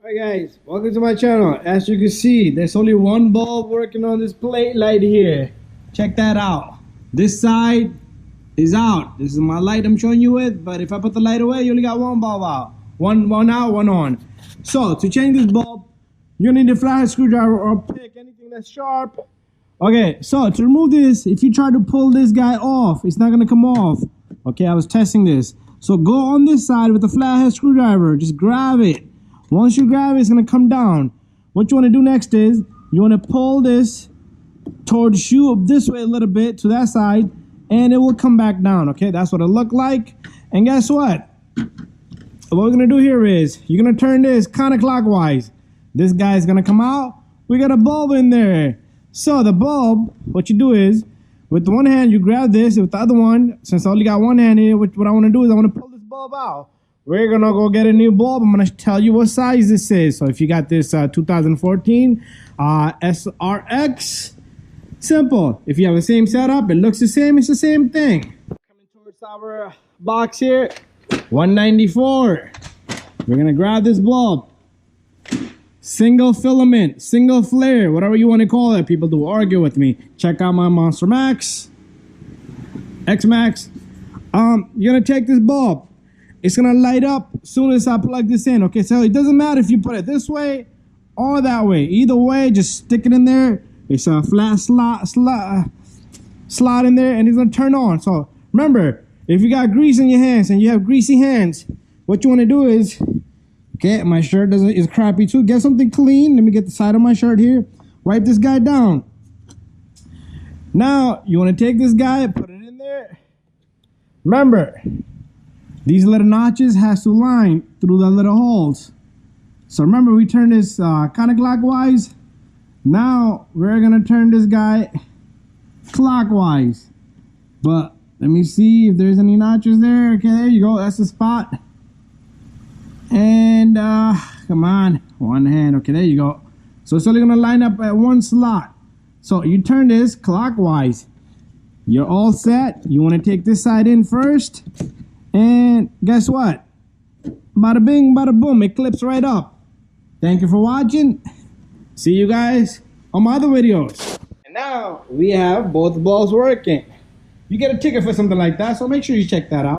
Hi guys, welcome to my channel. As you can see, there's only one bulb working on this plate light here. Check that out. This side is out. This is my light I'm showing you with, but if I put the light away, you only got one bulb out. One out, one on. So to change this bulb, you need a flathead screwdriver or pick anything that's sharp. Okay, so to remove this, if you try to pull this guy off, it's not gonna come off. Okay, I was testing this. So go on this side with the flathead screwdriver, just grab it. Once you grab it, it's gonna come down. What you wanna do next is, you wanna pull this towards you up this way a little bit to that side, and it will come back down, okay? That's what it looked like. And guess what? What we're gonna do here is, you're gonna turn this counterclockwise. This guy's gonna come out. We got a bulb in there. So the bulb, what you do is, with one hand, you grab this. With the other one, since I only got one hand here, what I wanna do is I wanna pull this bulb out. We're gonna go get a new bulb. I'm gonna tell you what size this is. So if you got this 2014 SRX, simple. If you have the same setup, it looks the same, it's the same thing. Coming towards our box here, 194. We're gonna grab this bulb. Single filament, single flare, whatever you want to call it. People do argue with me. Check out my Monster Max, X Max. You're gonna take this bulb. It's gonna light up as soon as I plug this in. Okay, so it doesn't matter if you put it this way or that way. Either way, just stick it in there. It's a flat slot in there, and it's gonna turn on. So remember, if you got grease in your hands and you have greasy hands, what you want to do is, okay, my shirt is crappy too. Get something clean. Let me get the side of my shirt here. Wipe this guy down. Now you want to take this guy and put it in there. Remember, these little notches has to line through the little holes. So remember, we turn this counterclockwise. Now we're gonna turn this guy clockwise. But let me see if there's any notches there. Okay, there you go. That's the spot. And come on, one hand. Okay, there you go. So it's only gonna line up at one slot. So you turn this clockwise. You're all set. You want to take this side in first. And guess what? Bada bing, bada boom, it clips right up. Thank you for watching. See you guys on my other videos. And now we have both bulbs working. You get a ticket for something like that, so make sure you check that out.